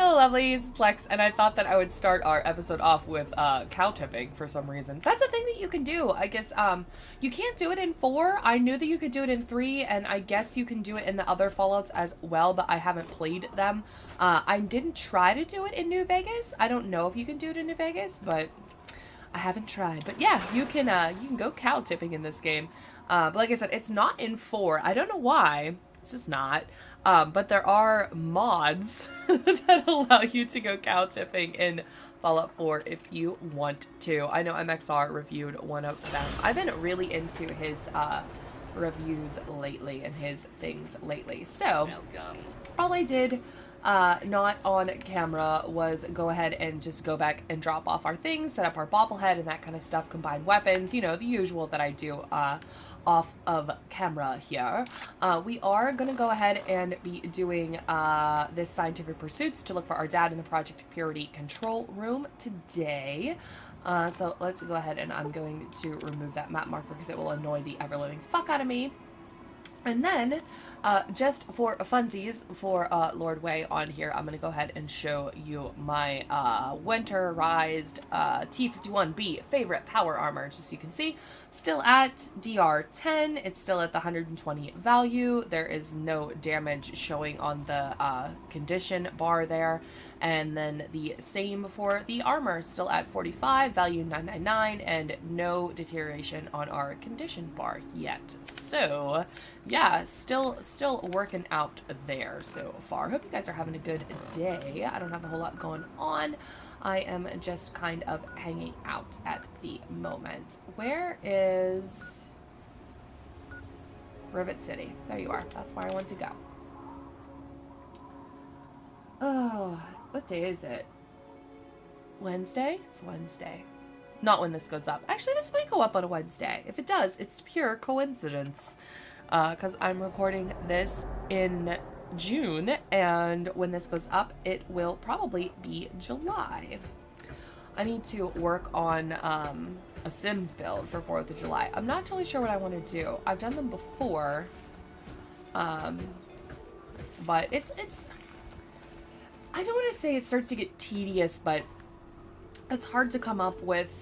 Hello, lovelies. It's Lex, and I thought that I would start our episode off with cow tipping for some reason. That's a thing that you can do. I guess you can't do it in 4. I knew that you could do it in 3, and I guess you can do it in the other Fallouts as well, but I haven't played them. I didn't try to do it in New Vegas. I don't know if you can do it in New Vegas, but I haven't tried. But yeah, you can go cow tipping in this game. But like I said, it's not in 4. I don't know why. It's just not. But there are mods that allow you to go cow tipping in Fallout 4 if you want to. I know MXR reviewed one of them. I've been really into his reviews lately and his things lately. So, all I did, not on camera, was go ahead and just go back and drop off our things, set up our bobblehead and that kind of stuff, combine weapons, you know, the usual that I do, off of camera here. We are going to go ahead and be doing this scientific pursuits to look for our dad in the Project Purity control room today. So let's go ahead and I'm going to remove that map marker because it will annoy the ever-living fuck out of me. And then, just for funsies, for Lord Way on here, I'm going to go ahead and show you my winterized T51B favorite power armor. Just so you can see, still at DR 10. It's still at the 120 value. There is no damage showing on the condition bar there. And then the same for the armor, still at 45, value 999, and no deterioration on our condition bar yet. So, yeah, still working out there so far. Hope you guys are having a good day. I don't have a whole lot going on. I am just kind of hanging out at the moment. Where is Rivet City? There you are. That's where I want to go. Oh, what day is it? Wednesday? It's Wednesday. Not when this goes up. Actually, this might go up on a Wednesday. If it does, it's pure coincidence. Because I'm recording this in June, and when this goes up, it will probably be July. I need to work on a Sims build for 4th of July. I'm not totally sure what I want to do. I've done them before, but it's I don't want to say it starts to get tedious, but it's hard to come up with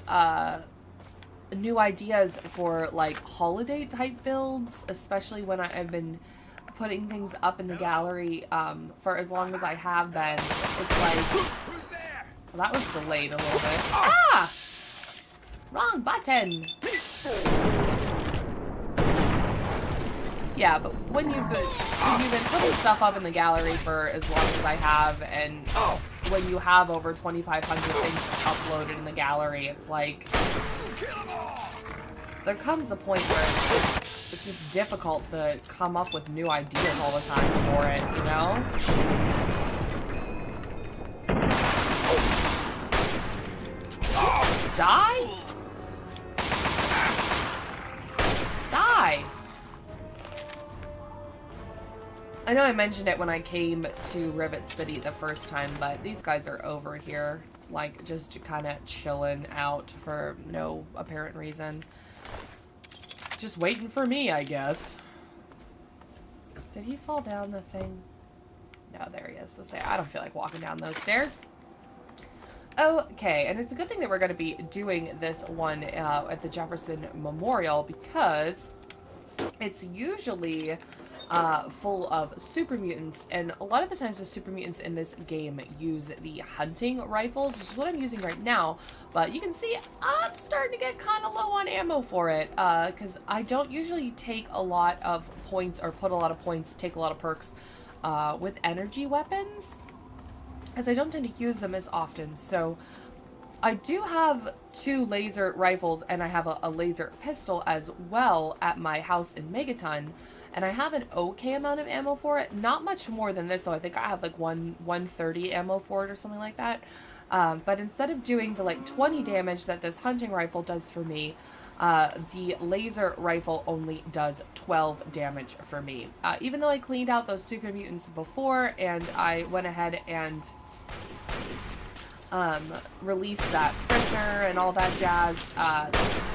new ideas for like holiday type builds, especially when I've been putting things up in the gallery for as long as I have been. It's like, well, that was delayed a little bit. Ah! Wrong button! Yeah, but when you've been putting stuff up in the gallery for as long as I have, and when you have over 2,500 things uploaded in the gallery, it's like, there comes a point where it's just difficult to come up with new ideas all the time for it, you know? Die? Die! I know I mentioned it when I came to Rivet City the first time, but these guys are over here, like, just kind of chilling out for no apparent reason. Just waiting for me, I guess. Did he fall down the thing? No, there he is. Let's say I don't feel like walking down those stairs. Okay, and it's a good thing that we're going to be doing this one at the Jefferson Memorial, because it's usually full of super mutants, and a lot of the times the super mutants in this game use the hunting rifles, which is what I'm using right now, but you can see I'm starting to get kind of low on ammo for it, because I don't usually take a lot of points, or put a lot of points, take a lot of perks with energy weapons, as I don't tend to use them as often. So I do have 2 laser rifles, and I have a laser pistol as well at my house in Megaton. And I have an okay amount of ammo for it. Not much more than this, so I think I have like 130 ammo for it or something like that. But instead of doing the like 20 damage that this hunting rifle does for me, the laser rifle only does 12 damage for me. Even though I cleaned out those super mutants before, and I went ahead and released that prisoner and all that jazz,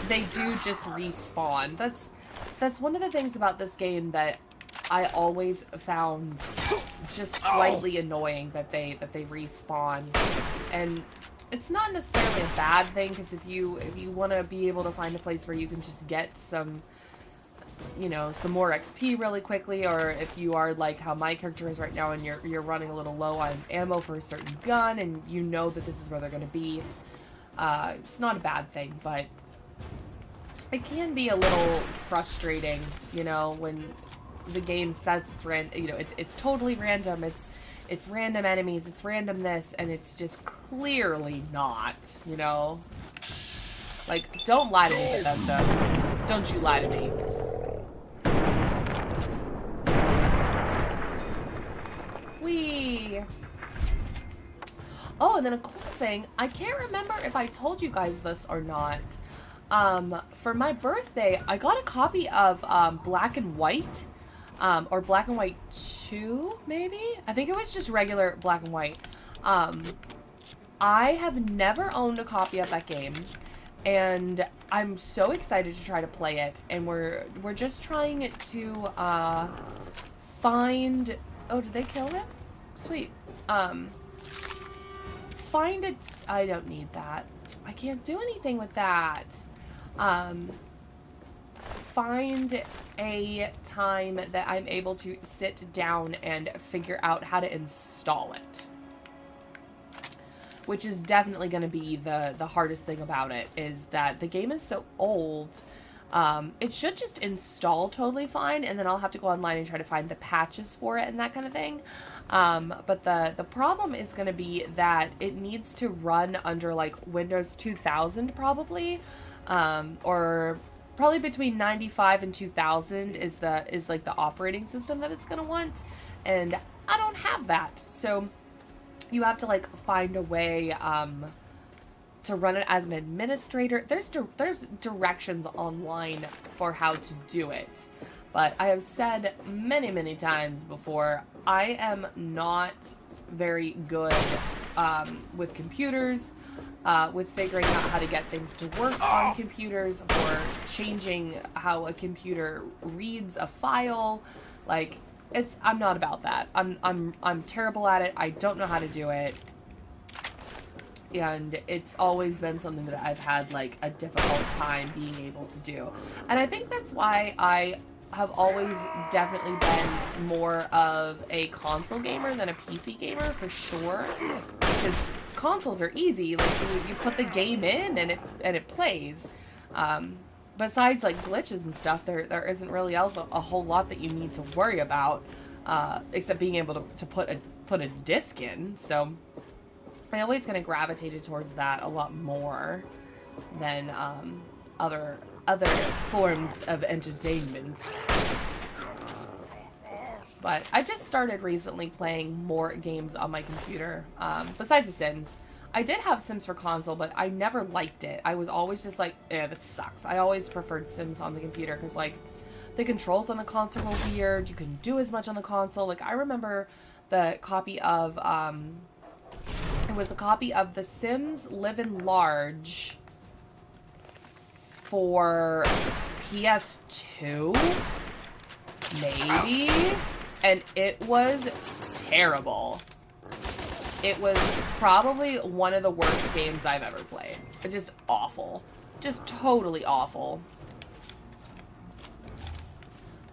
they do just respawn. That's one of the things about this game that I always found just slightly annoying that they respawn. And it's not necessarily a bad thing, because if you want to be able to find a place where you can just get some, you know, some more XP really quickly, or if you are like how my character is right now and you're running a little low on ammo for a certain gun and you know that this is where they're going to be, it's not a bad thing, but it can be a little frustrating, you know, when the game says it's it's totally random, it's random enemies, it's random this, and it's just clearly not, you know? Like, don't lie to me, Bethesda. Don't you lie to me. Whee! Oh, and then a cool thing, I can't remember if I told you guys this or not. For my birthday, I got a copy of Black and White, or Black and White 2, maybe? I think it was just regular Black and White. I have never owned a copy of that game, and I'm so excited to try to play it, and we're just trying to find... Oh, did they kill him? Sweet. Find it... I don't need that. I can't do anything with that. Find a time that I'm able to sit down and figure out how to install it. Which is definitely going to be the hardest thing about it, is that the game is so old. It should just install totally fine, and then I'll have to go online and try to find the patches for it and that kind of thing. But the problem is going to be that it needs to run under like Windows 2000 probably, or probably between 95 and 2000 is like the operating system that it's going to want, and I don't have that. So you have to like find a way to run it as an administrator. There's directions online for how to do it, but I have said many times before, I am not very good with computers, with figuring out how to get things to work on computers, or changing how a computer reads a file. Like, I'm not about that. I'm terrible at it. I don't know how to do it. And it's always been something that I've had like a difficult time being able to do. And I think that's why I have always definitely been more of a console gamer than a PC gamer, for sure. Because consoles are easy. Like, you put the game in and it plays. Besides like glitches and stuff, there isn't really else a whole lot that you need to worry about, except being able to put a disc in. So I always kind of gravitated towards that a lot more than other forms of entertainment. But I just started recently playing more games on my computer, besides The Sims. I did have Sims for console, but I never liked it. I was always just like, eh, this sucks. I always preferred Sims on the computer, because like the controls on the console were weird. You couldn't do as much on the console. Like, I remember the copy of it was a copy of The Sims Live and Large for PS2, maybe, and it was terrible. It was probably one of the worst games I've ever played. It's just awful. Just totally awful.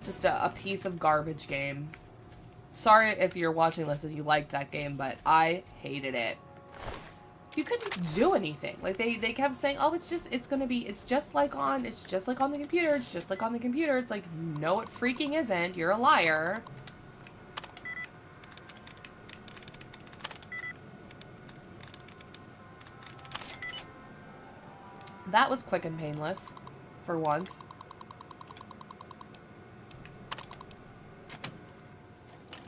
Just a piece of garbage game. Sorry if you're watching this and you liked that game, but I hated it. You couldn't do anything. Like, they kept saying, oh, it's just like on the computer, it's just like on the computer. It's like, no, it freaking isn't. You're a liar. That was quick and painless, for once.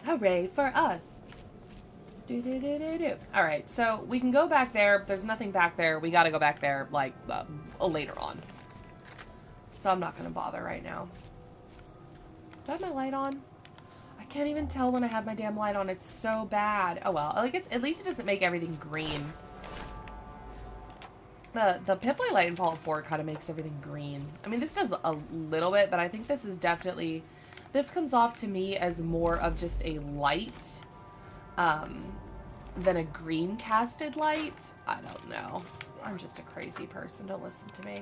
Hooray for us. Alright, so we can go back there. There's nothing back there. We gotta go back there, like, later on. So I'm not gonna bother right now. Do I have my light on? I can't even tell when I have my damn light on. It's so bad. Oh well. Like, at least it doesn't make everything green. The Pip-Boy light in Fallout 4 kind of makes everything green. I mean, this does a little bit, but I think this is definitely This comes off to me as more of just a light than a green casted light. I don't know. I'm just a crazy person. Don't listen to me.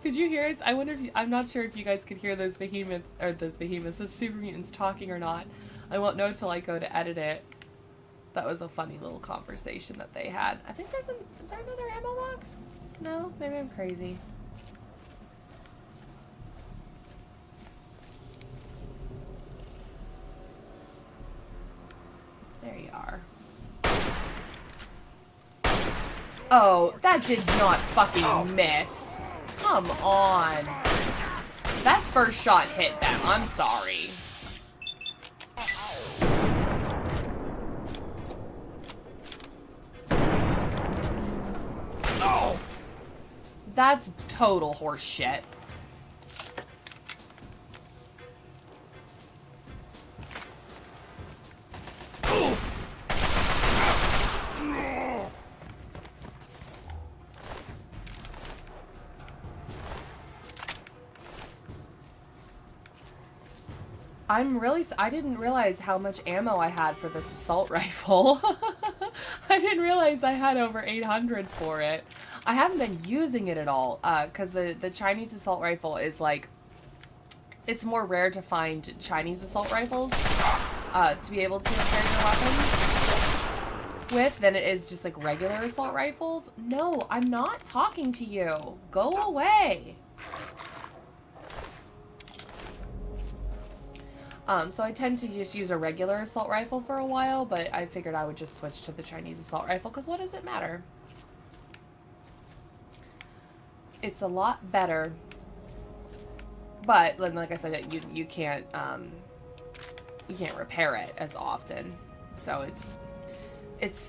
Could you hear it? I wonder if I'm not sure if you guys could hear those those super mutants talking or not. I won't know till I go to edit it. That was a funny little conversation that they had. I think is there another ammo box? No, maybe I'm crazy. There you are. Oh, that did not fucking miss. Come on. That first shot hit them. I'm sorry. Oh! That's total horse shit. I didn't realize how much ammo I had for this assault rifle. I didn't realize I had over 800 for it. I haven't been using it at all, because the Chinese assault rifle is like, it's more rare to find Chinese assault rifles, to be able to repair your weapons with than it is just like regular assault rifles. No, I'm not talking to you. Go away. So I tend to just use a regular assault rifle for a while, but I figured I would just switch to the Chinese assault rifle, because what does it matter? It's a lot better. But, like I said, you can't repair it as often. So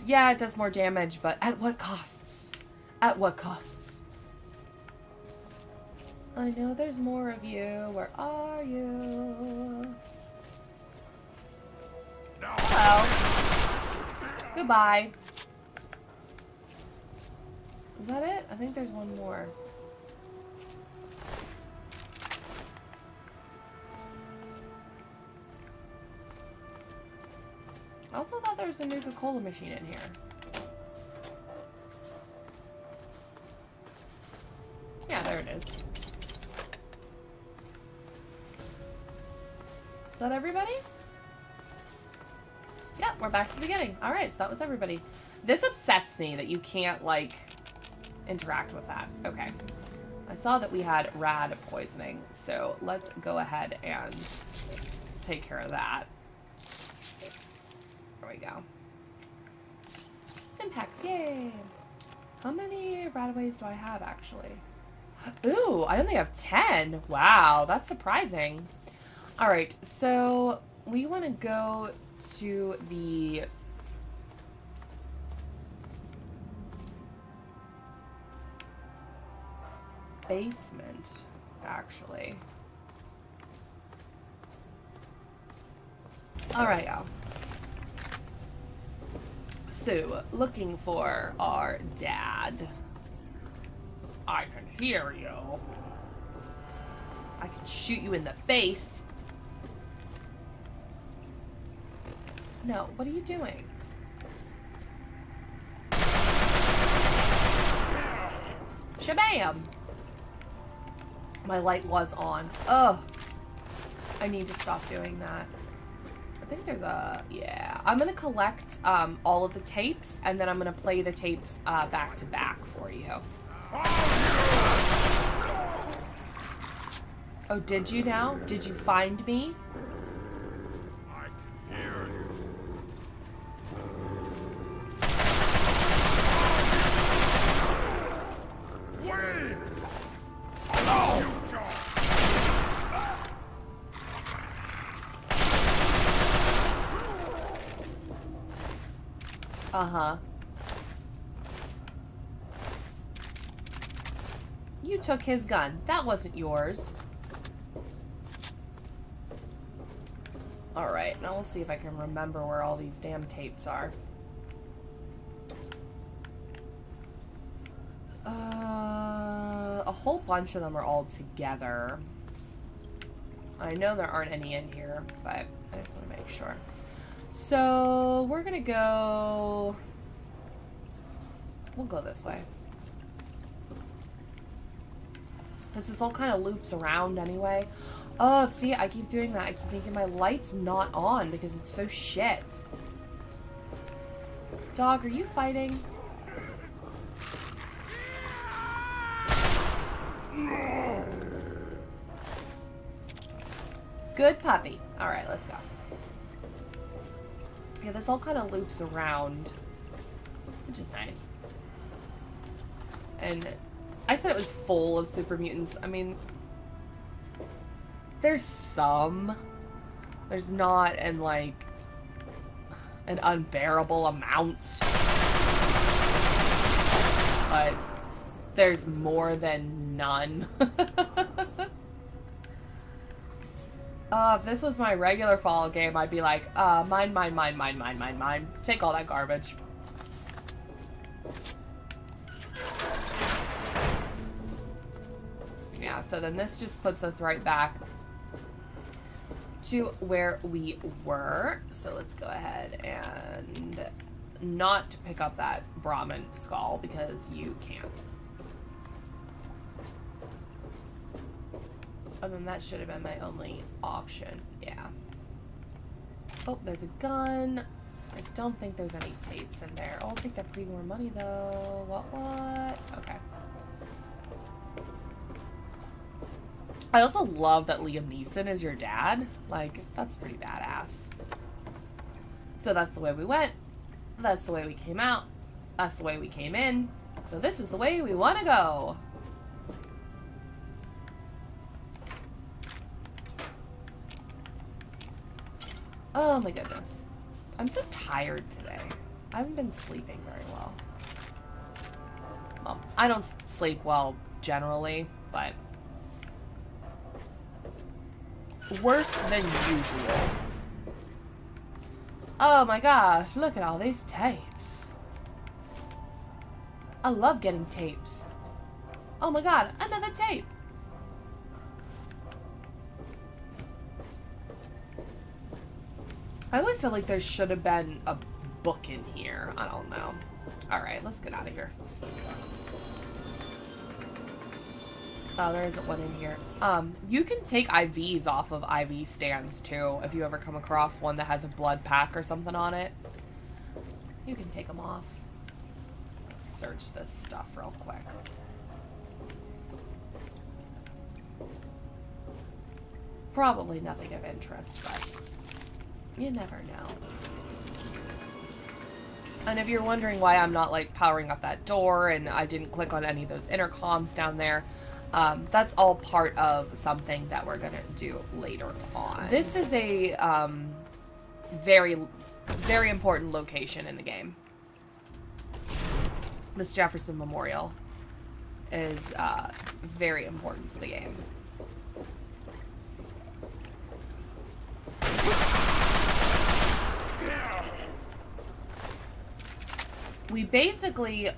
yeah, it does more damage, but at what costs? At what costs? I know there's more of you. Where are you? Hello. Goodbye. Is that it? I think there's one more. I also thought there was a Nuka-Cola machine in here. Yeah, there it is. Is that everybody? Yeah, we're back to the beginning. Alright, so that was everybody. This upsets me that you can't, like, interact with that. Okay. I saw that we had rad poisoning, so let's go ahead and take care of that. There we go. Stim packs, yay! How many radaways do I have, actually? Ooh, I only have 10. Wow, that's surprising. Alright, so we want to go to the basement, actually. Alright, y'all. So, looking for our dad. I can hear you. I can shoot you in the face. No, what are you doing? Shabam! My light was on. Ugh. I need to stop doing that. I think there's a... Yeah. I'm going to collect all of the tapes, and then I'm going to play the tapes back to back for you. Oh, did you now? Did you find me? I can hear you. Wait! No! Uh-huh. You took his gun. That wasn't yours. Alright, now let's see if I can remember where all these damn tapes are. A whole bunch of them are all together. I know there aren't any in here, but I just want to make sure. So, we're gonna go... We'll go this way. Because this all kind of loops around anyway. Oh, see, I keep doing that. I keep thinking my light's not on because it's so shit. Dog, are you fighting? Good puppy. Alright, let's go. Yeah, this all kind of loops around, which is nice. And I said it was full of super mutants. I mean, there's some. There's not in, like, an unbearable amount. But there's more than none. If this was my regular Fallout game, I'd be like, mine. Take all that garbage. Yeah, so then this just puts us right back to where we were. So let's go ahead and not pick up that Brahmin skull because you can't. And then that should have been my only option. Yeah. Oh, there's a gun. I don't think there's any tapes in there. Oh, I'll take that pre-war money though. What? Okay. I also love that Liam Neeson is your dad. Like, that's pretty badass. So that's the way we went. That's the way we came out. That's the way we came in. So this is the way we want to go. Oh my goodness. I'm so tired today. I haven't been sleeping very well. Well, I don't sleep well generally, but worse than usual. Oh my gosh, look at all these tapes. I love getting tapes. Oh my god, another tape. I always feel like there should have been a book in here. I don't know. Alright, let's get out of here. This sucks. Oh, there isn't one in here. You can take IVs off of IV stands too, if you ever come across one that has a blood pack or something on it. You can take them off. Let's search this stuff real quick. Probably nothing of interest, but you never know. And if you're wondering why I'm not, like, powering up that door and I didn't click on any of those intercoms down there, that's all part of something that we're gonna do later on. This is a very, very important location in the game. This Jefferson Memorial is very important to the game. We basically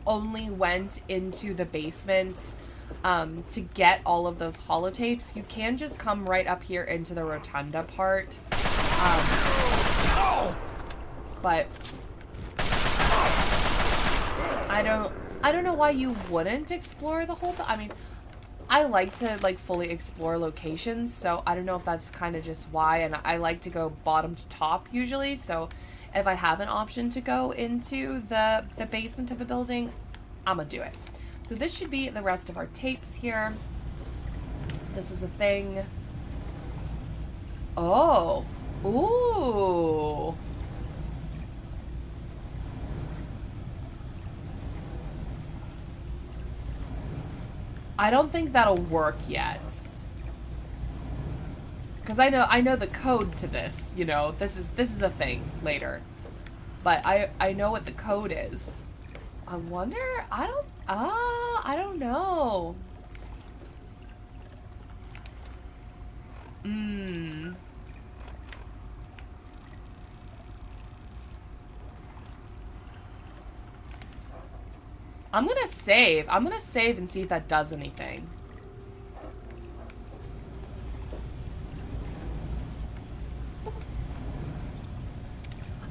only went into the basement to get all of those holotapes. You can just come right up here into the rotunda part. But I don't know why you wouldn't explore the whole thing. I mean, I like to, like, fully explore locations, so I don't know if that's kind of just why, and I like to go bottom to top usually, so if I have an option to go into the basement of a building, I'm gonna do it. So this should be the rest of our tapes here. This is a thing. Oh. Ooh. I don't think that'll work yet. Because I know the code to this, you know. This is a thing later. but I know what the code is. I wonder, I don't know. I'm gonna save. I'm gonna save and see if that does anything.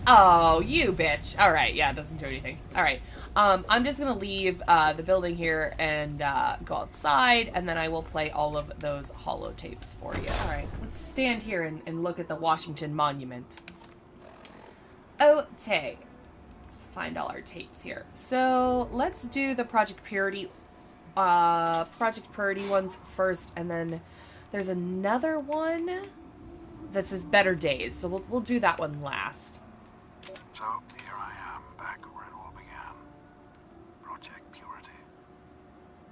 Oh, you bitch. Alright, yeah, it doesn't do anything. Alright. I'm just gonna leave the building here and go outside, and then I will play all of those holotapes for you. Alright, let's stand here and look at the Washington Monument. Okay. Let's find all our tapes here. So, let's do the Project Purity ones first, and then there's another one that says Better Days, so we'll do that one last. So, here I am, back where it all began. Project Purity.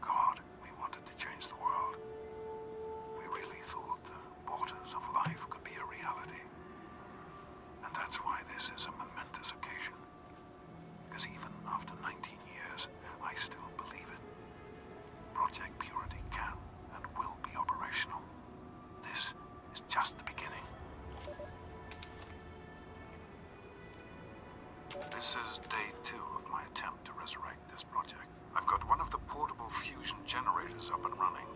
God, we wanted to change the world. We really thought the borders of life could be a reality. And that's why this is a momentous occasion. Because even after 19 years, I still believe it. Project Purity can and will be operational. This is just the beginning. This is day 2 of my attempt to resurrect this project. I've got one of the portable fusion generators up and running,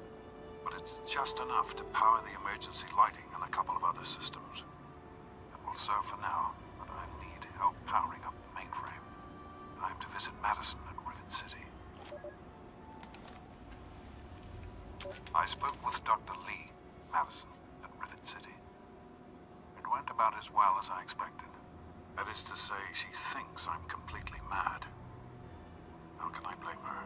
but it's just enough to power the emergency lighting and a couple of other systems. It will serve for now, but I need help powering up the mainframe. Time to visit Madison at Rivet City. I spoke with Dr. Lee, Madison, at Rivet City. It went about as well as I expected. That is to say, she thinks I'm completely mad. How can I blame her?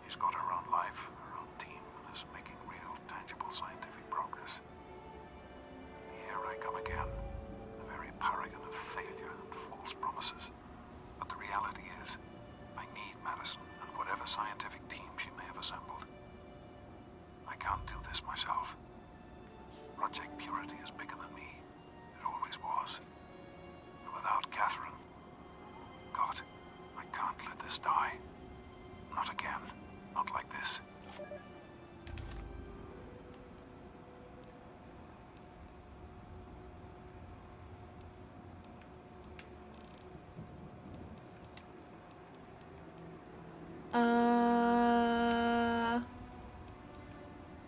She's got her own life, her own team, and is making real, tangible scientific progress. Here I come again, the very paragon of failure and false promises. But the reality is, I need Madison and whatever scientific team she may have assembled. I can't do this myself. Project Purity is bigger than me. It always was. Without Catherine, God, I can't let this die. Not again. Not like this.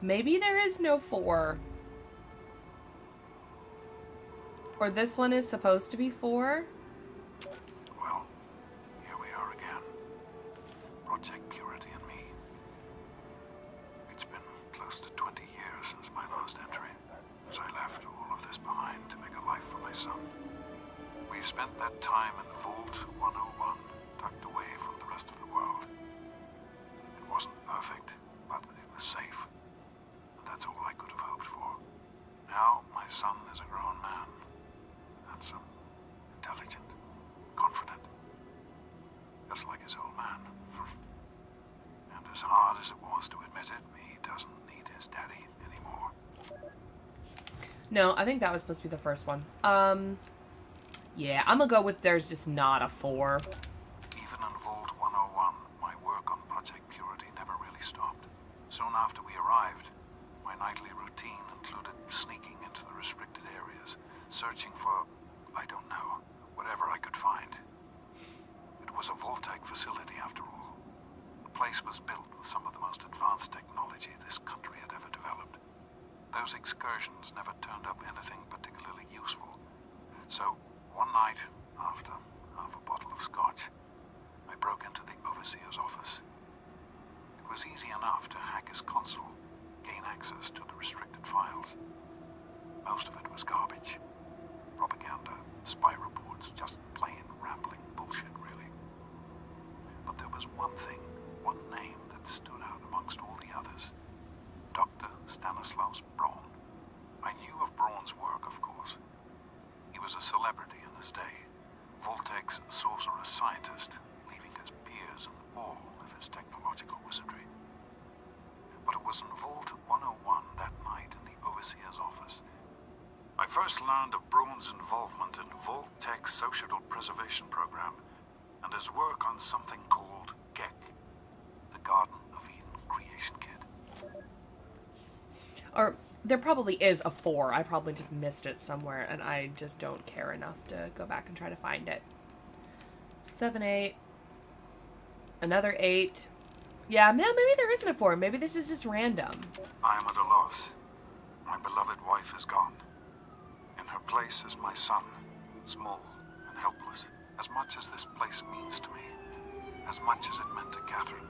Maybe there is no 4. Or this one is supposed to be 4? Well, here we are again. Project Purity and me. It's been close to 20 years since my last entry, as I left all of this behind to make a life for my son. We've spent that time in Vault 101, tucked away from the rest of the world. It wasn't perfect, but it was safe. And that's all I could have hoped for. Now, my son is a grown man. Handsome, intelligent, confident. Just like his old man. And as hard as it was to admit it, he doesn't need his daddy anymore. No, I think that was supposed to be the first one. Yeah, I'm gonna go with there's just not a 4. Even in Vault 101, my work on Project Purity never really stopped. Soon after we arrived, my nightly routine included sneaking into the restricted areas, searching for, I don't know, whatever I could find. It was a Vault-Tec facility after all. The place was built with some of the most advanced technology this country had ever developed. Those excursions never turned up anything particularly useful. So, one night, after half a bottle of scotch, I broke into the overseer's office. It was easy enough to hack his console, gain access to the restricted files. Most of it was garbage. Propaganda, spy reports, just plain rambling bullshit, really. But there was one thing, one name that stood out amongst all the others. Dr. Stanislaus Braun. I knew of Braun's work, of course. He was a celebrity in his day, Vault-Tec's sorcerer scientist, leaving his peers in awe of his technological wizardry. But it was in Vault 101 that night in the overseer's office I first learned of Braun's involvement in Vault Tech's social preservation program and his work on something called GEC, the Garden of Eden Creation Kit. Or there probably is a 4. I probably just missed it somewhere, and I just don't care enough to go back and try to find it. 7, 8. Another 8. Yeah, maybe there isn't a 4. Maybe this is just random. I am at a loss. My beloved wife is gone. In her place is my son, small and helpless. As much as this place means to me, as much as it meant to Catherine,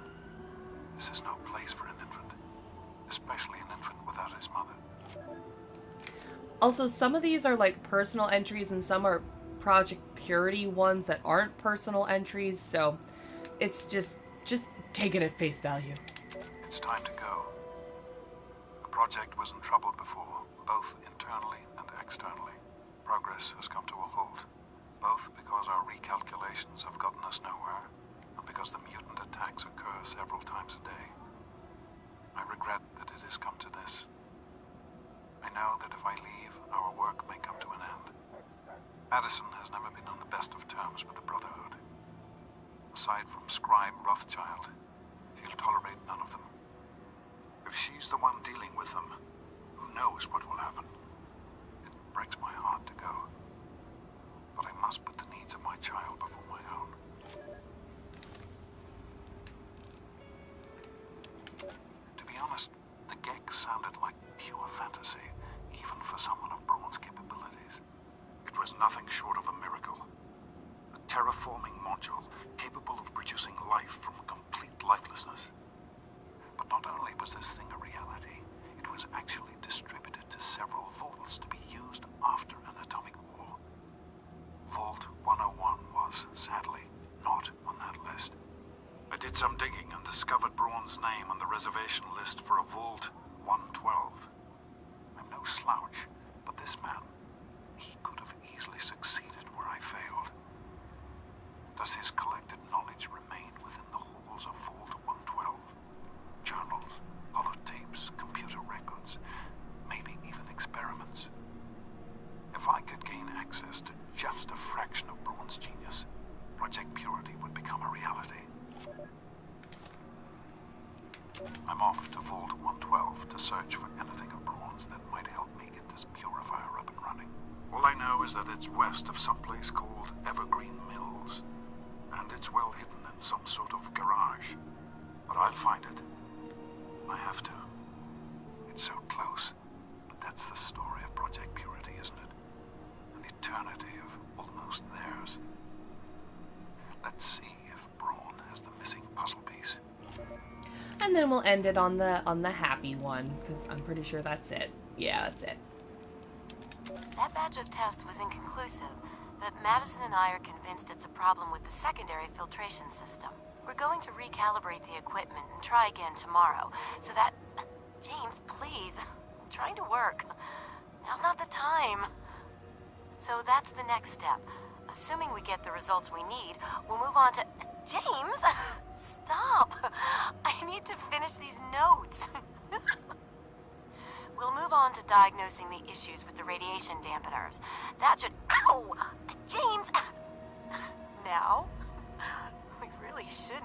this is no place for an infant, especially an infant without his mother. Also, some of these are like personal entries and some are Project Purity ones that aren't personal entries, so it's just take it at face value. It's time to go. The project was in trouble before, both internally and externally. Progress has come to a halt, both because our recalculations have gotten us nowhere, and because the mutant attacks occur several times a day. I regret that it has come to this. I know that if I leave, our work may come to an end. Madison has never been on the best of terms with the Brotherhood. Aside from Scribe Rothschild, she'll tolerate none of them. If she's the one dealing with them, who knows what will happen? It breaks my heart to go. But I must put the needs of my child before my own. To be honest, the GEC sounded like pure fantasy, even for someone of Braun's capabilities. It was nothing short of a miracle. A terraforming module capable of producing life from complete lifelessness. But not only was this thing a reality, it was actually distributed to several vaults to be used after an atomic war. Vault 101 was, sadly, not on that list. I did some digging and discovered Braun's name on the reservation list for a Vault 112. I'm no slouch, but this man, he could have easily succeeded where I failed. Does his collected knowledge remain within the halls of Vault 112? Journals, holotapes, computer records, maybe even experiments. If I could gain access to just a fraction of Braun's genius, Project Purity would become a reality. I'm off to Vault 112 to search for anything of Braun's that might help me get this purifier up and running. All I know is that it's west of some place called Evergreen Mills, and it's well hidden in some sort of garage. But I'll find it. I have to. It's so close, but that's the story of Project Purity, isn't it? An eternity of almost theirs. Let's see if Braun has the missing puzzle piece. And then we'll end it on the happy one, because I'm pretty sure that's it. Yeah, that's it. That batch of tests was inconclusive, but Madison and I are convinced it's a problem with the secondary filtration system. We're going to recalibrate the equipment and try again tomorrow, so that... James, please. I'm trying to work. Now's not the time. So that's the next step. Assuming we get the results we need, we'll move on to... James! Stop! I need to finish these notes. We'll move on to diagnosing the issues with the radiation dampeners. That should... Ow! James! Now? We really shouldn't.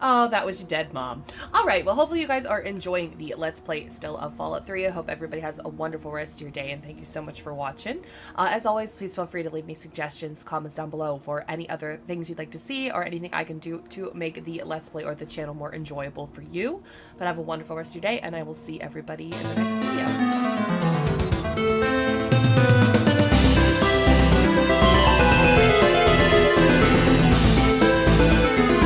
Oh, that was your dead mom. All right, well, hopefully you guys are enjoying the Let's Play still of Fallout 3. I hope everybody has a wonderful rest of your day, and thank you so much for watching. As always, please feel free to leave me suggestions, comments down below for any other things you'd like to see or anything I can do to make the Let's Play or the channel more enjoyable for you. But have a wonderful rest of your day, and I will see everybody in the next video.